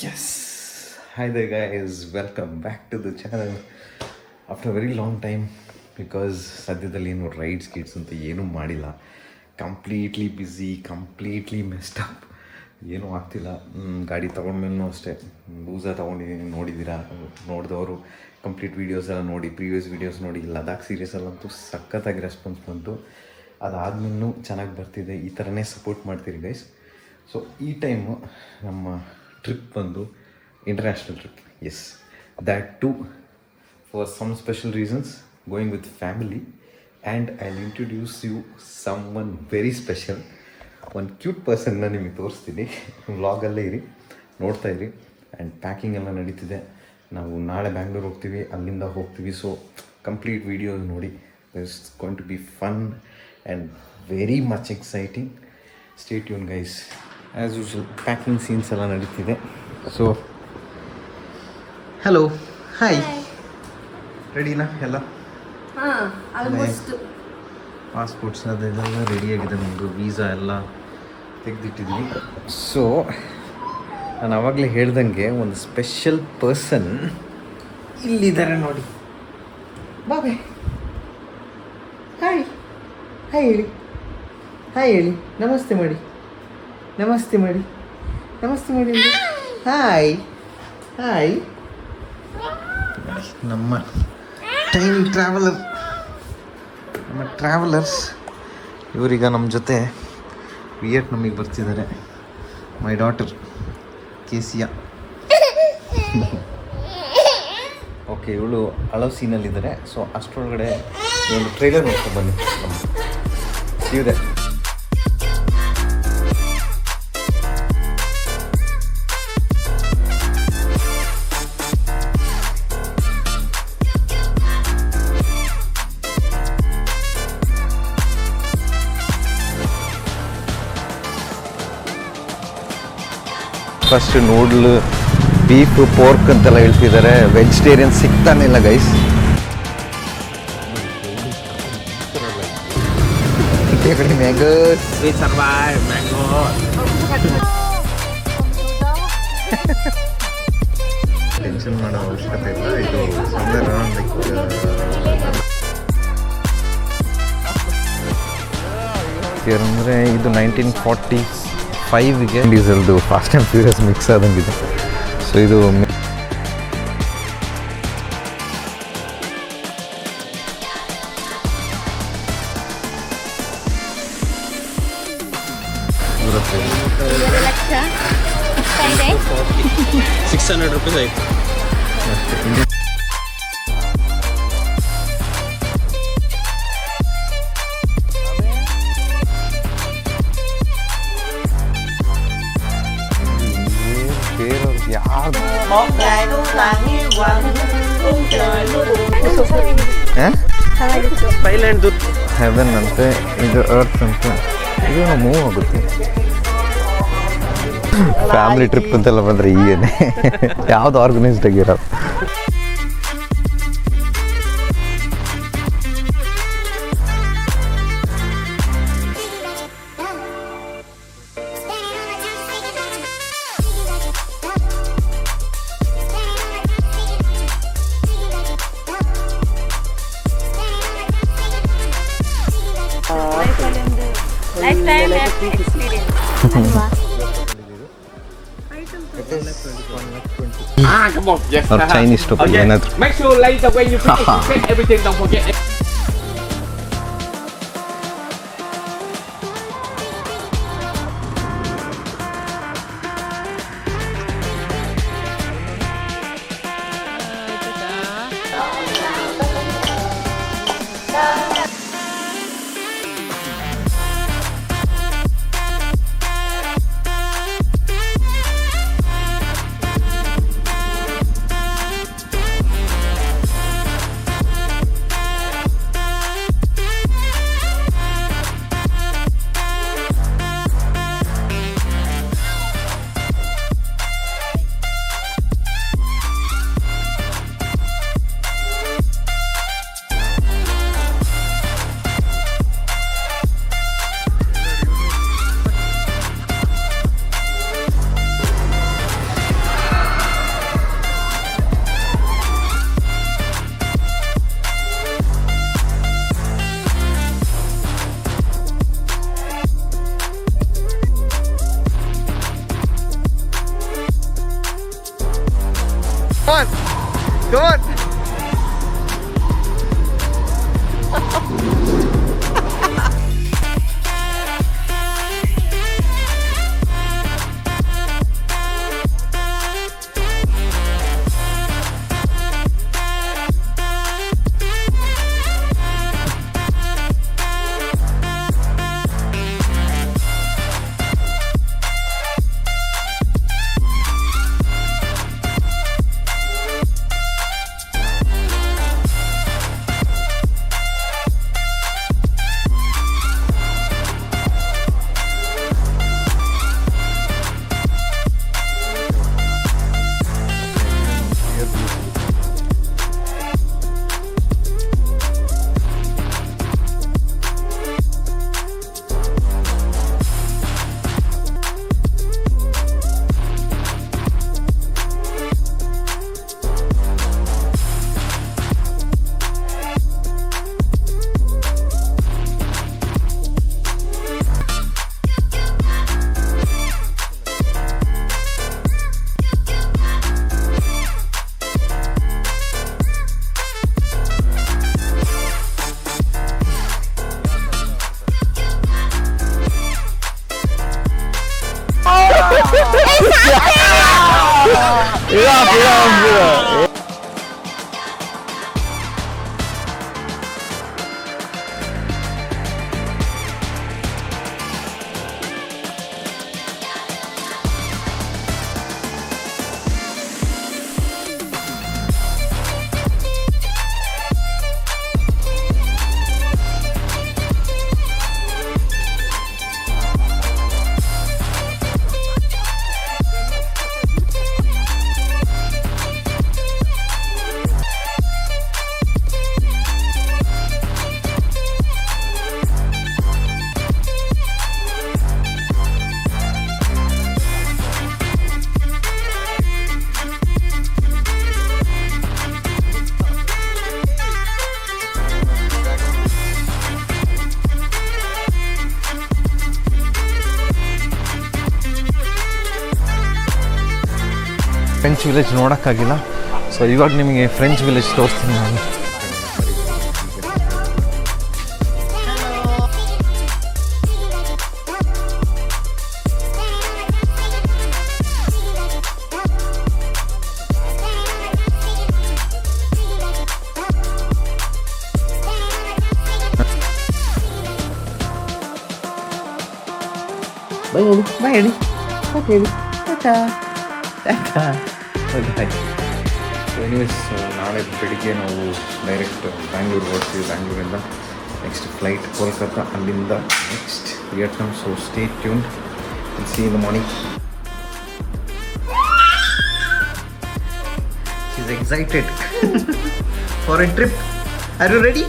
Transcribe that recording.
Yes, hi there, guys. Welcome back to the channel after a very long time because ಸದ್ಯದಲ್ಲಿ ಏನು rides ಗಿಡ್ಸ್ ಅಂತ ಏನೂ ಮಾಡಿಲ್ಲ. Completely busy, completely messed up, ಏನೂ ಆಗ್ತಿಲ್ಲ. ಗಾಡಿ ತೊಗೊಂಡ್ಮೇಲೂ ಅಷ್ಟೇ ಲೂಸಾಗಿ ತೊಗೊಂಡಿದ್ದೀನಿ. ನೋಡಿದವರು ಕಂಪ್ಲೀಟ್ ವೀಡಿಯೋಸ್ ಎಲ್ಲ ನೋಡಿ, ಪ್ರೀವಿಯಸ್ ವೀಡಿಯೋಸ್ ನೋಡಿ. ಲದಾಖ್ ಸೀರೀಸಲ್ಲಂತೂ ಸಖತ್ತಾಗಿ ರೆಸ್ಪಾನ್ಸ್ ಬಂತು. ಅದಾದ್ಮೇಲೂ ಚೆನ್ನಾಗಿ ಬರ್ತಿದೆ. ಈ ಥರನೇ ಸಪೋರ್ಟ್ ಮಾಡ್ತೀರಿ ಗೈಸ್. ಸೊ ಈ ಟೈಮು ನಮ್ಮ ಟ್ರಿಪ್ ಬಂದು international trip. Yes, that to for some special reasons going with family. And I will introduce you someone very special, ಒಂದು ಕ್ಯೂಟ್ ಪರ್ಸನ್ನ ನಿಮಗೆ ತೋರಿಸ್ತೀನಿ. ವ್ಲಾಗಲ್ಲೇ ಇರಿ, ನೋಡ್ತಾ ಇರಿ. ಆ್ಯಂಡ್ ಪ್ಯಾಕಿಂಗ್ ಎಲ್ಲ ನಡೀತಿದೆ. ನಾವು ನಾಳೆ ಬ್ಯಾಂಗ್ಳೂರ್ ಹೋಗ್ತೀವಿ, ಅಲ್ಲಿಂದ ಹೋಗ್ತೀವಿ. ಸೊ ಕಂಪ್ಲೀಟ್ ವಿಡಿಯೋ ನೋಡಿ. It's going to be fun and very much exciting. Stay tune guys. As usual packing scenes ಎಲ್ಲ ನಡೀತಿದೆ. ಸೊ ಹಲೋ, ಹಾಯ್, ರೆಡಿನಾ ಎಲ್ಲ? ಪಾಸ್ಪೋರ್ಟ್ಸ್ ಅದೆಲ್ಲ ರೆಡಿಯಾಗಿದೆ. ನಮ್ಮದು ವೀಸಾ ಎಲ್ಲ ತೆಗೆದಿಟ್ಟಿದ್ವಿ. ಸೊ ನಾನು ಆವಾಗಲೇ ಹೇಳ್ದಂಗೆ ಒಂದು ಸ್ಪೆಷಲ್ ಪರ್ಸನ್ ಇಲ್ಲಿದ್ದಾರೆ ನೋಡಿ. ಬಾಬೆ, ಹಾಯ್ ಹಾಯ್ ಹೇಳಿ, ಹಾಯ್ ಹೇಳಿ, ನಮಸ್ತೆ ಮಾಡಿ, ನಮಸ್ತೆ ಮಾಡಿ, ನಮಸ್ತೆ ಮಾಡಿ. Hi hi. ನಮ್ಮ ಟೈಮ್ ಟ್ರಾವೆಲರ್ಸ್ ಇವರೀಗ ನಮ್ಮ ಜೊತೆ ವಿಯೆಟ್ನಾಮಿಗೆ ಬರ್ತಿದ್ದಾರೆ. My daughter ಕೇಸಿಯಾ. ಓಕೆ, ಇವಳು ಅಳವ್ ಸೀನಲ್ಲಿದ್ದಾರೆ. ಸೊ ಅಷ್ಟರೊಳಗಡೆ ಒಂದು ಟ್ರೈಲರ್ ನೋಡ್ಕೊಂಡು ಬನ್ನಿ. ಇದೆ ಫಸ್ಟ್ ನೂಡ್ಲ್, ಬೀಫ್, ಪೋರ್ಕ್ ಅಂತೆಲ್ಲ ಹೇಳ್ತಿದ್ದಾರೆ. ವೆಜಿಟೇರಿಯನ್ ಸಿಗ್ತಾನೆ ಇಲ್ಲ ಗೈಸ್. ಟೆನ್ಷನ್ ಮಾಡೋ ಅವಶ್ಯಕತೆ ಇಲ್ಲ. ಇದು ಅಂದರೆ ಇದು 1945ಗೆ ಡೀಸೆಲ್ದು ಫಾಸ್ಟ್ ಆ್ಯಂಡ್ ಫ್ಯೂರಿಯಸ್ ಮಿಕ್ಸ್ ಆದಂಗಿದೆ. ಸೊ ಇದು ₹600 ಆಯಿತು ಅಷ್ಟೇ. ಥೈಲ್ಯಾಂಡ್ ಹೆವೆನ್ ಅಂತೆ, ಇದು ಅರ್ತ್ ಅಂತೆ. ಇದು ಮೂವ್ ಆಗುತ್ತೆ. ಫ್ಯಾಮಿಲಿ ಟ್ರಿಪ್ ಅಂತೆಲ್ಲ ಬಂದರೆ ಈಗೇನೆ ಯಾವ್ದು ಆರ್ಗನೈಸ್ಡ್ ಆಗಿರೋದು. Come on, yes. Or Chinese to okay. Make sure later when you finish, you check everything. Don't forget. on. Come on. French village ನೋಡೋಕ್ಕಾಗಿಲ್ಲ. ಸೊ ಇವಾಗ ನಿಮಗೆ ಫ್ರೆಂಚ್ ವಿಲೇಜ್ ತೋರಿಸ್ತೀನಿ ನಾನು. ಬಾಯ್ ಹೇಳಿ ಎನಿವೇಸ್ ನಾಳೆ ಬೆಳಿಗ್ಗೆ ನಾವು ಡೈರೆಕ್ಟ್ ಬ್ಯಾಂಗ್ಳೂರು ಹೊರಡ್ತೀವಿ. ಬ್ಯಾಂಗ್ಳೂರಿಂದ ನೆಕ್ಸ್ಟ್ ಫ್ಲೈಟ್ ಕೋಲ್ಕತ್ತಾ, ಅಲ್ಲಿಂದ next Vietnam. So stay tuned, will see in the morning. She is excited for a trip. Are you ready?